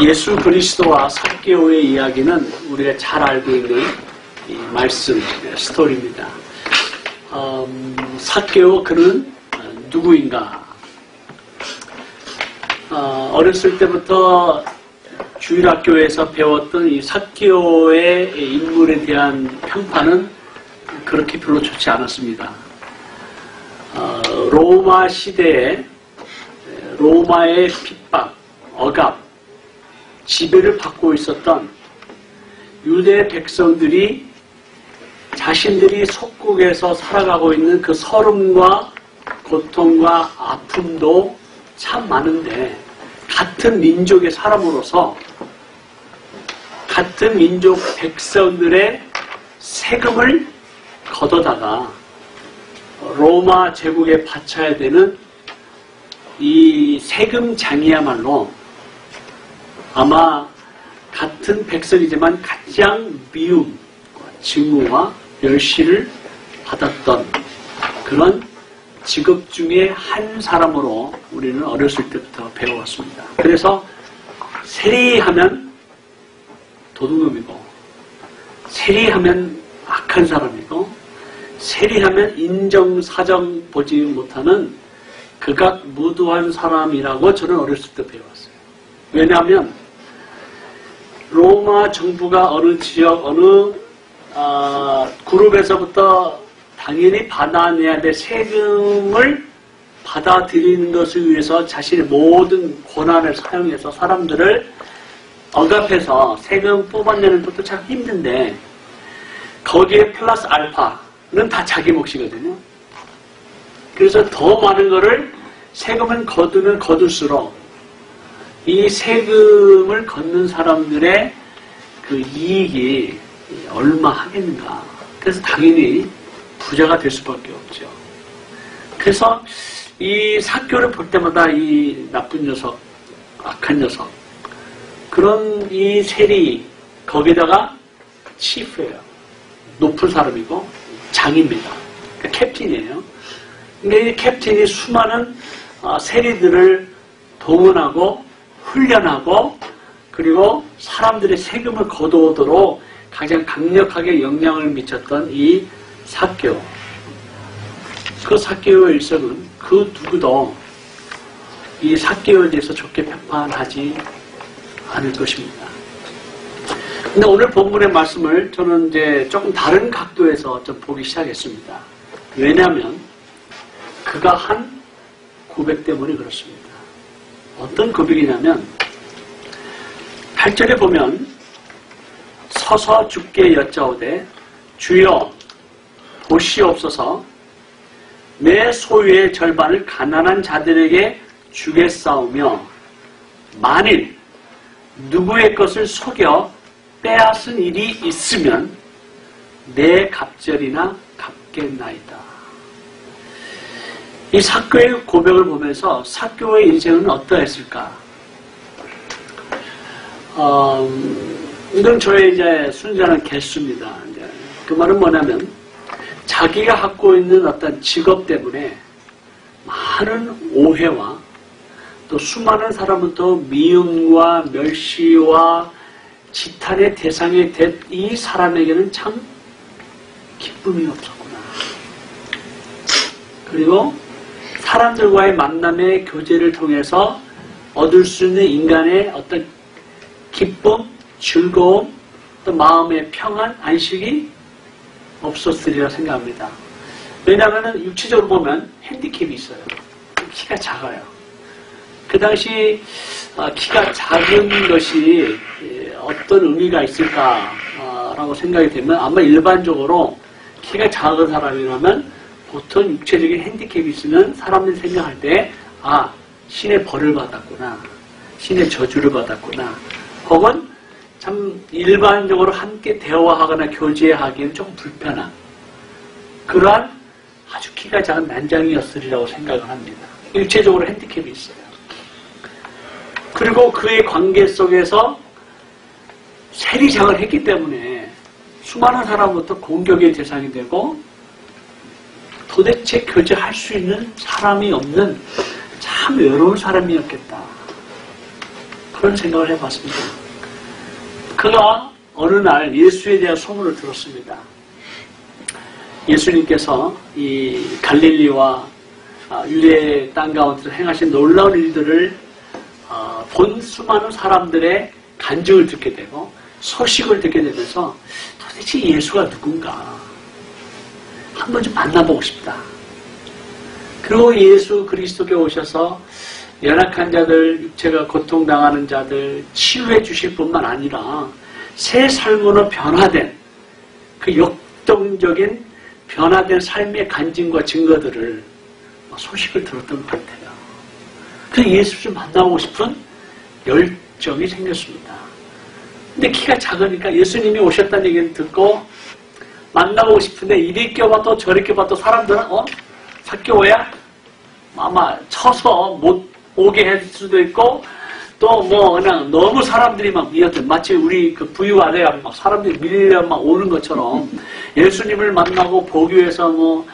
예수 그리스도와 삭개오의 이야기는 우리가 잘 알고 있는 이 말씀, 스토리입니다. 삭개오 그는 누구인가? 어렸을 때부터 주일학교에서 배웠던 이 삭개오의 인물에 대한 평판은 그렇게 별로 좋지 않았습니다. 로마 시대에 로마의 핍박, 억압, 지배를 받고 있었던 유대 백성들이 자신들이 속국에서 살아가고 있는 그 서름과 고통과 아픔도 참 많은데, 같은 민족의 사람으로서 같은 민족 백성들의 세금을 걷어다가 로마 제국에 바쳐야 되는 이 세금장이야말로 아마 같은 백성이지만 가장 미움, 증오와 멸시를 받았던 그런 직업 중에 한 사람으로 우리는 어렸을 때부터 배워왔습니다. 그래서 세리하면 도둑놈이고, 세리하면 악한 사람이고, 세리하면 인정사정 보지 못하는 극악무도한 사람이라고 저는 어렸을 때 배워왔어요. 왜냐하면 로마 정부가 어느 지역, 어느 그룹에서부터 당연히 받아내야 될 세금을 받아들이는 것을 위해서 자신의 모든 권한을 사용해서 사람들을 억압해서 세금 뽑아내는 것도 참 힘든데, 거기에 플러스 알파는 다 자기 몫이거든요. 그래서 더 많은 거를 세금을 거두면 거둘수록 이 세금을 걷는 사람들의 그 이익이 얼마 하겠는가. 그래서 당연히 부자가 될 수밖에 없죠. 그래서 이 삭개오를 볼 때마다 이 나쁜 녀석, 악한 녀석, 그런 이 세리, 거기다가 치프예요. 높은 사람이고 장입니다. 그러니까 캡틴이에요. 근데 이 캡틴이 수많은 세리들을 동원하고 훈련하고, 그리고 사람들의 세금을 거두오도록 가장 강력하게 영향을 미쳤던 이 삭개오. 그 삭개오의 일생은 그 누구도 이 삭개오에 대해서 좋게 평판하지 않을 것입니다. 근데 오늘 본문의 말씀을 저는 이제 조금 다른 각도에서 좀 보기 시작했습니다. 왜냐하면 그가 한 고백 때문에 그렇습니다. 어떤 고백이냐면 8절에 보면 서서 주께 여짜오되 주여 보시옵소서, 내 소유의 절반을 가난한 자들에게 주겠사오며 만일 누구의 것을 속여 빼앗은 일이 있으면 내 갑절이나 갚겠나이다. 이 삭개오의 고백을 보면서 삭개오의 인생은 어떠했을까? 이건 저의 이제 순전한 개수입니다. 이제 그 말은 뭐냐면, 자기가 갖고 있는 어떤 직업 때문에 많은 오해와 또 수많은 사람부터 미움과 멸시와 지탄의 대상이 된 이 사람에게는 참 기쁨이 없었구나. 그리고 사람들과의 만남의 교제를 통해서 얻을 수 있는 인간의 어떤 기쁨, 즐거움, 또 마음의 평안, 안식이 없었으리라 생각합니다. 왜냐하면 육체적으로 보면 핸디캡이 있어요. 키가 작아요. 그 당시 키가 작은 것이 어떤 의미가 있을까라고 생각이 되면, 아마 일반적으로 키가 작은 사람이라면 보통 육체적인 핸디캡이 있으면 사람들이 생각할 때, 아, 신의 벌을 받았구나, 신의 저주를 받았구나, 혹은 참 일반적으로 함께 대화하거나 교제하기에는 조금 불편한 그러한 아주 키가 작은 난장이었으리라고 생각을 합니다. 일체적으로 핸디캡이 있어요. 그리고 그의 관계 속에서 세리장을 했기 때문에 수많은 사람부터 공격의 대상이 되고, 도대체 교제할 수 있는 사람이 없는 참 외로운 사람이었겠다. 그런 생각을 해봤습니다. 그가 어느 날 예수에 대한 소문을 들었습니다. 예수님께서 이 갈릴리와 유대 땅 가운데서 행하신 놀라운 일들을 본 수많은 사람들의 간증을 듣게 되고 소식을 듣게 되면서 도대체 예수가 누군가 한번 좀 만나보고 싶다. 그리고 예수 그리스도께 오셔서 연약한 자들, 육체가 고통당하는 자들 치유해 주실 뿐만 아니라 새 삶으로 변화된 그 역동적인 변화된 삶의 간증과 증거들을 소식을 들었던 것 같아요. 그래서 예수 좀 만나고 싶은 열정이 생겼습니다. 근데 키가 작으니까 예수님이 오셨다는 얘기를 듣고 만나보고 싶은데 이리 껴봐도 저리 껴봐도 사람들은 삭개오야? 아마 쳐서 못 오게 할 수도 있고 또 뭐 그냥 너무 사람들이 막 미었던 마치 우리 그 부유 아래야 막 사람들이 밀려 막 오는 것처럼 예수님을 만나고 보기 위해서 뭐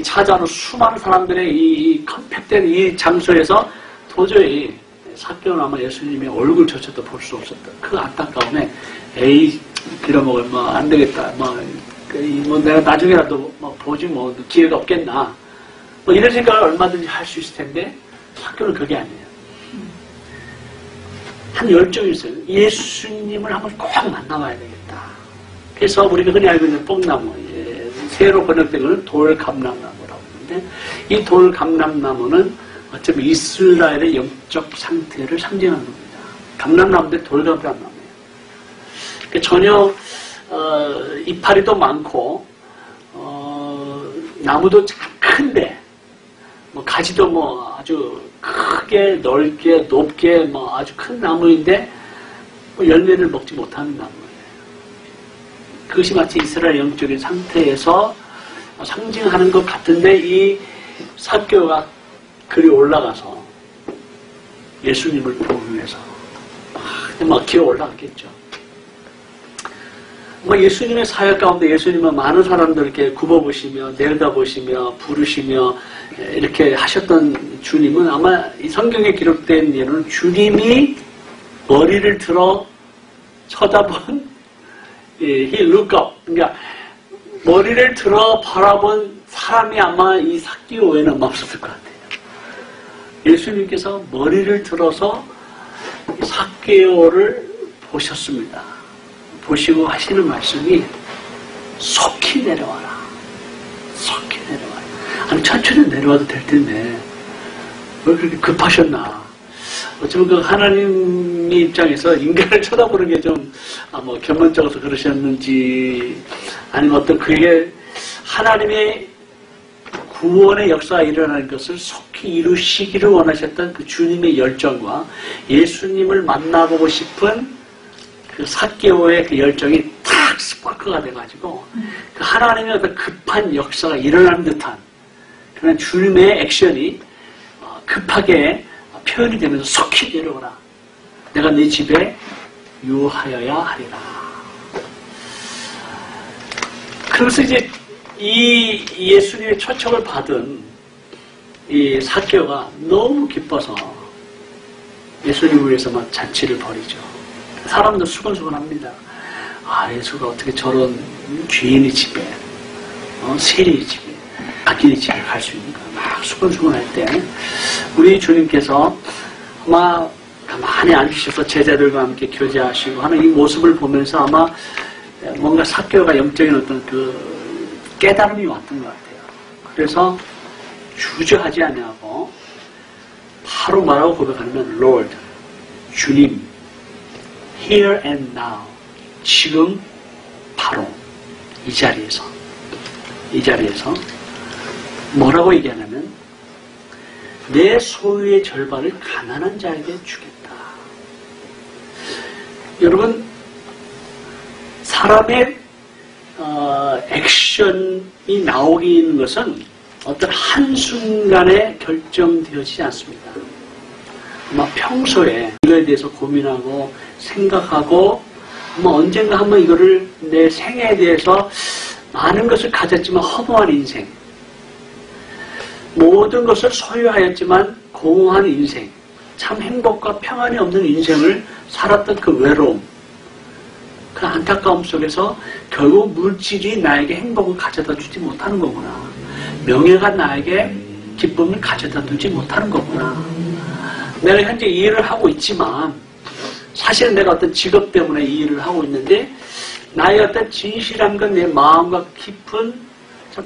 찾아오는 수많은 사람들의 이 컴팩트된 이 장소에서 도저히 삭개오는 아마 예수님의 얼굴조차도 볼 수 없었던 그 안타까움에 에이 빌어먹으면 뭐 안 되겠다 뭐 내가 나중에라도 뭐 보지 뭐 기회가 없겠나 뭐 이런 생각을 얼마든지 할 수 있을 텐데 삭개오는 그게 아니에요. 한 열정이 있어요. 예수님을 한번 꼭 만나봐야 되겠다. 그래서 우리가 흔히 알고 있는 뽕나무, 새로 번역된 것은 돌감람나무라고 하는데 이 돌감람나무는 어쩌면 이스라엘의 영적 상태를 상징하는 겁니다. 감람나무인데 돌감람나무예요. 그러니까 전혀 이파리도 많고 나무도 큰데 뭐 가지도 뭐 아주 크게 넓게 높게 뭐 아주 큰 나무인데 뭐 열매를 먹지 못하는 나무예요. 그것이 마치 이스라엘 영적인 상태에서 상징하는 것 같은데 이 삭개오가 그리 올라가서 예수님을 보기 위해서 막 기어 올라갔겠죠. 뭐 예수님의 사역 가운데 예수님은 많은 사람들 이렇게 굽어보시며 내려다보시며 부르시며 이렇게 하셨던 주님은 아마 이 성경에 기록된 예는 주님이 머리를 들어 쳐다본 he look up 그러니까 머리를 들어 바라본 사람이 아마 이 삭개오에는 아마 없었을 것 같아요. 예수님께서 머리를 들어서 삭개오를 보셨습니다. 보시고 하시는 말씀이 속히 내려와라. 속히 내려와라. 아니 천천히 내려와도 될 텐데 왜 그렇게 급하셨나. 어쩌면 그 하나님 입장에서 인간을 쳐다보는 게 좀 뭐 견문적으로 그러셨는지 아니면 어떤 그게 하나님의 구원의 역사가 일어나는 것을 속히 이루시기를 원하셨던 그 주님의 열정과 예수님을 만나보고 싶은 그 삭개오의 그 열정이 탁 스파크가 돼가지고 그 하나님의 어떤 급한 역사가 일어나는 듯한 그런 주님의 액션이 급하게 표현이 되면서 속히 내려오라. 내가 네 집에 유하여야 하리라. 그래서 이제 이 예수님의 초청을 받은 이 삭개오가 너무 기뻐서 예수님을 위해서 막 잔치를 벌이죠. 사람도 수근수근합니다. 아, 예수가 어떻게 저런 죄인의 집에, 세리의 집에, 악인의 집에 갈 수 있는가. 막 수근수근할 때 우리 주님께서 아마 가만히 앉으셔서 제자들과 함께 교제하시고 하는 이 모습을 보면서 아마 뭔가 삭개오가 영적인 어떤 그 깨달음이 왔던 것 같아요. 그래서 주저하지 아니하고 바로 뭐라고 고백하냐면 Lord, 주님, here and now, 지금 바로 이 자리에서 뭐라고 얘기하냐면 내 소유의 절반을 가난한 자에게 주겠다. 여러분, 사람의 액션이 나오는 것은 어떤 한순간에 결정되어지지 않습니다. 아마 평소에 이거에 대해서 고민하고 생각하고 아마 언젠가 한번 이거를 내 생애에 대해서 많은 것을 가졌지만 허무한 인생, 모든 것을 소유하였지만 공허한 인생, 참 행복과 평안이 없는 인생을 살았던 그 외로움, 그 안타까움 속에서 결국 물질이 나에게 행복을 가져다 주지 못하는 거구나. 명예가 나에게 기쁨을 가져다 주지 못하는 거구나. 내가 현재 이 일을 하고 있지만 사실은 내가 어떤 직업 때문에 이 일을 하고 있는데 나의 어떤 진실한 건 내 마음과 깊은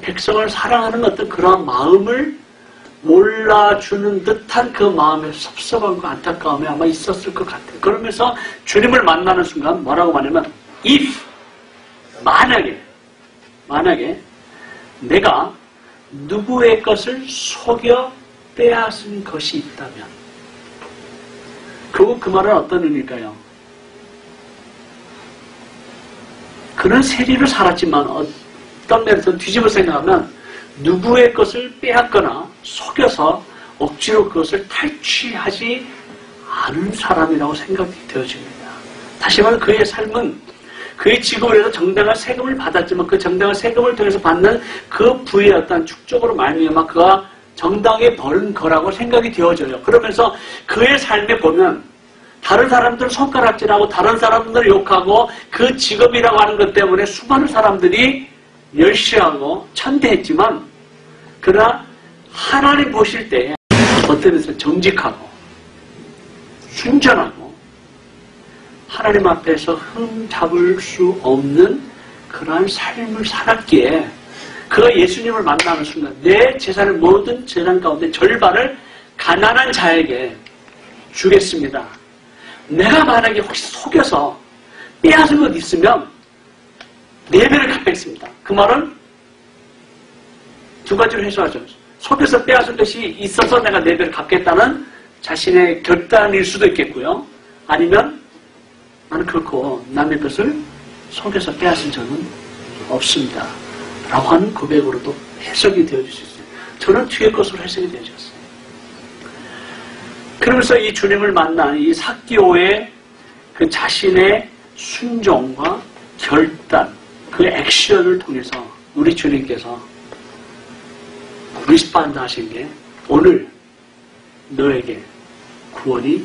백성을 사랑하는 어떤 그런 마음을 몰라주는 듯한 그 마음의 섭섭함과 안타까움이 아마 있었을 것 같아요. 그러면서 주님을 만나는 순간 뭐라고 말하냐면 if, 만약에 내가 누구의 것을 속여 빼앗은 것이 있다면 그 말은 어떤 의미일까요? 그는 세리로 살았지만 어떤 면에서 뒤집어 생각하면 누구의 것을 빼앗거나 속여서 억지로 그것을 탈취하지 않은 사람이라고 생각이 되어집니다. 다시 말하면 그의 삶은 그의 직업을 해서 정당한 세금을 받았지만 그 정당한 세금을 통해서 받는 그 부의 어떤 축적으로 말미암아 그가 정당하게 벌은 거라고 생각이 되어져요. 그러면서 그의 삶에 보면 다른 사람들 손가락질하고 다른 사람들을 욕하고 그 직업이라고 하는 것 때문에 수많은 사람들이 멸시하고 천대했지만 그러나 하나님 보실 때 어떤 면에서 정직하고 순전하고 하나님 앞에서 흠 잡을 수 없는 그러한 삶을 살았기에 그가 예수님을 만나는 순간 내 재산의 모든 재산 가운데 절반을 가난한 자에게 주겠습니다. 내가 만약에 혹시 속여서 빼앗은 것 있으면 4배를 갚겠습니다. 그 말은 두 가지로 해소하죠. 속여서 빼앗은 것이 있어서 내가 4배를 갚겠다는 자신의 결단일 수도 있겠고요. 아니면 나는 결코 남의 것을 속여서 빼앗은 적은 없습니다. 라고 하는 고백으로도 해석이 되어질 수 있어요. 저는 뒤의 것으로 해석이 되어졌어요. 그러면서 이 주님을 만난 이 삭개오의 그 자신의 순종과 결단, 그 액션을 통해서 우리 주님께서 리스판드 하신 게 오늘 너에게 구원이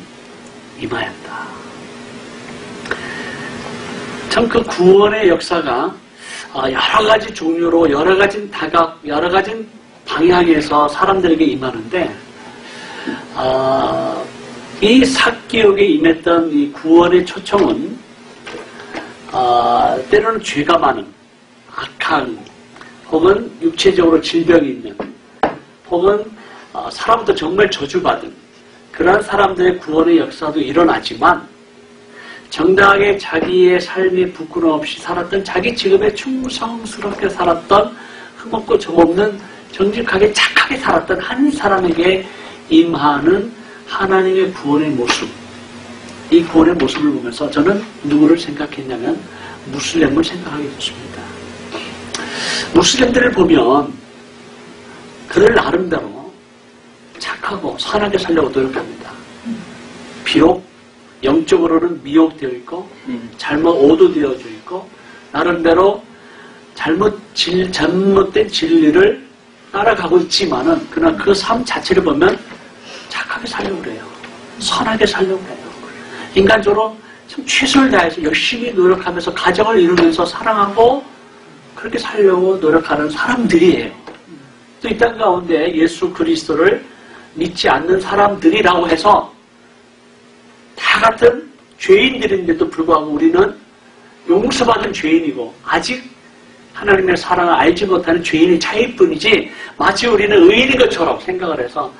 임하였다. 참 그 구원의 역사가 여러 가지 종류로 여러 가지 다각, 여러 가지 방향에서 사람들에게 임하는데 이 삭개오에게 임했던 이 구원의 초청은 때로는 죄가 많은 악한 혹은 육체적으로 질병이 있는 혹은 사람부터 정말 저주받은 그런 사람들의 구원의 역사도 일어나지만 정당하게 자기의 삶에 부끄럼 없이 살았던 자기 직업에 충성스럽게 살았던 흠없고 점없는 정직하게 착하게 살았던 한 사람에게 임하는 하나님의 구원의 모습, 이 구원의 모습을 보면서 저는 누구를 생각했냐면 무슬림을 생각하게 됐습니다. 무슬림들을 보면 그들 나름대로 착하고 선하게 살려고 노력합니다. 비록 영적으로는 미혹되어 있고 잘못 오도되어져 있고 나름대로 잘못된 진리를 따라가고 있지만은 그러나 그 삶 자체를 보면 착하게 살려고 그래요. 선하게 살려고 해요. 인간적으로 참 최선을 다해서 열심히 노력하면서 가정을 이루면서 사랑하고 그렇게 살려고 노력하는 사람들이에요. 또 이 땅 가운데 예수 그리스도를 믿지 않는 사람들이라고 해서 다 같은 죄인들인데도 불구하고 우리는 용서받은 죄인이고 아직 하나님의 사랑을 알지 못하는 죄인의 차이일 뿐이지 마치 우리는 의인인 것처럼 생각을 해서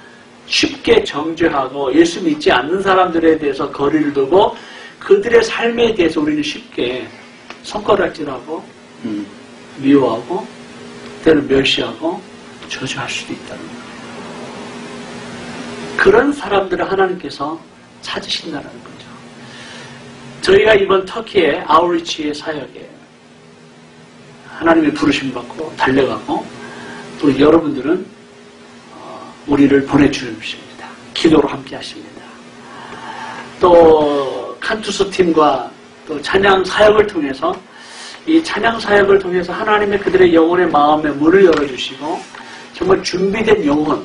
쉽게 정죄하고 예수 믿지 않는 사람들에 대해서 거리를 두고 그들의 삶에 대해서 우리는 쉽게 손가락질하고 미워하고 때로는 멸시하고 저주할 수도 있다는 거예요. 그런 사람들을 하나님께서 찾으신다는 거죠. 저희가 이번 터키의 아우리치의 사역에 하나님의 부르심 받고 달려가고 또 여러분들은 우리를 보내주십니다. 기도로 함께 하십니다. 또 칸투스 팀과 또 찬양 사역을 통해서 이 찬양 사역을 통해서 하나님의 그들의 영혼의 마음의 문을 열어주시고 정말 준비된 영혼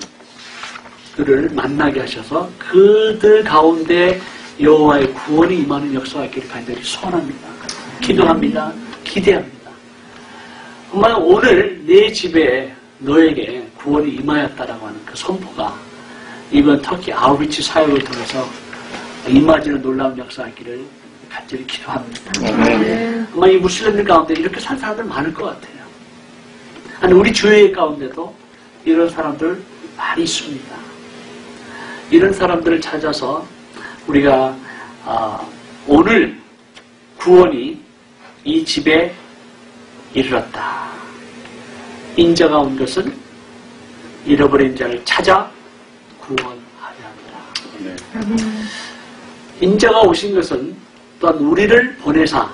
들을 만나게 하셔서 그들 가운데 여호와의 구원이 임하는 역사가 있기를 간절히 소원합니다. 기도합니다. 기대합니다. 정말 오늘 내 집에 너에게 구원이 임하였다라고 하는 그 선포가 이번 터키 아웃리치 사역을 통해서 임하지는 놀라운 역사가 있기를 간절히 기도합니다. 아마 이 무슬림들 가운데 이렇게 산 사람들 많을 것 같아요. 아니 우리 교회 가운데도 이런 사람들 많이 있습니다. 이런 사람들을 찾아서 우리가 오늘 구원이 이 집에 이르렀다. 인자가 온 것은 잃어버린 자를 찾아 구원하려 합니다. 인자가 오신 것은 또한 우리를 보내사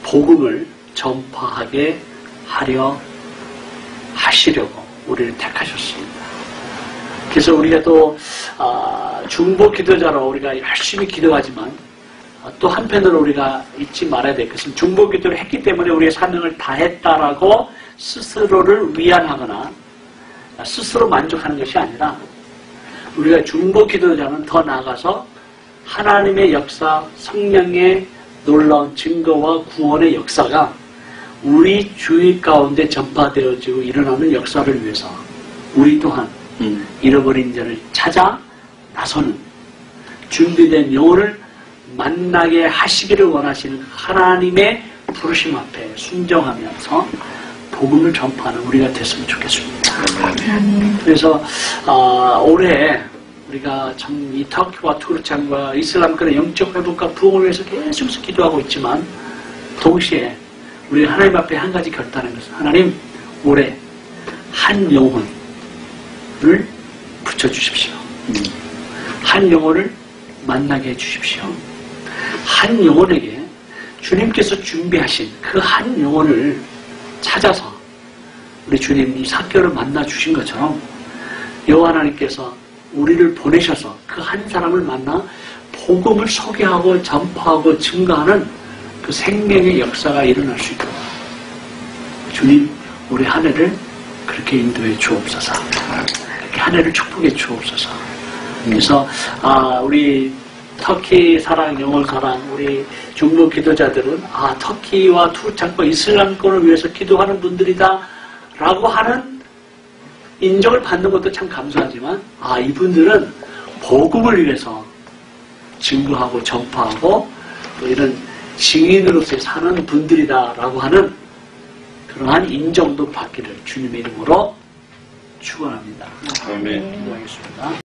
복음을 전파하게 하려 하시려고 우리를 택하셨습니다. 그래서 우리가 또 중보 기도자로 우리가 열심히 기도하지만 또 한편으로 우리가 잊지 말아야 될 것은 중보 기도를 했기 때문에 우리의 사명을 다했다라고 스스로를 위안하거나 스스로 만족하는 것이 아니라 우리가 중보 기도자는 더 나아가서 하나님의 역사, 성령의 놀라운 증거와 구원의 역사가 우리 주위 가운데 전파되어지고 일어나는 역사를 위해서 우리 또한 잃어버린 자를 찾아 나서는 준비된 영혼을 만나게 하시기를 원하시는 하나님의 부르심 앞에 순종하면서 복음을 전파하는 우리가 됐으면 좋겠습니다. 그래서 올해 우리가 참 이 터키와 투르창과 이슬람권의 영적 회복과 부흥을 위해서 계속 기도하고 있지만 동시에 우리 하나님 앞에 한 가지 결단하는 것은 하나님 올해 한 영혼을 붙여주십시오. 한 영혼을 만나게 해주십시오. 한 영혼에게 주님께서 준비하신 그 한 영혼을 찾아서 우리 주님 이 사개를 만나 주신 것처럼 여호와 하나님께서 우리를 보내셔서 그 한 사람을 만나 복음을 소개하고 전파하고 증거하는 그 생명의 역사가 일어날 수 있도록 주님 우리 한 해를 그렇게 인도해 주옵소서. 그렇게 한 해를 축복해 주옵소서. 그래서 우리 터키 사랑, 영혼 사랑, 우리 중보 기도자들은 터키와 투르창과 이슬람권을 위해서 기도하는 분들이다 라고 하는 인정을 받는 것도 참 감사하지만 이분들은 복음을 위해서 증거하고 전파하고 또 이런 증인으로서 사는 분들이다 라고 하는 그러한 인정도 받기를 주님의 이름으로 축원합니다. 아멘. 기도하겠습니다.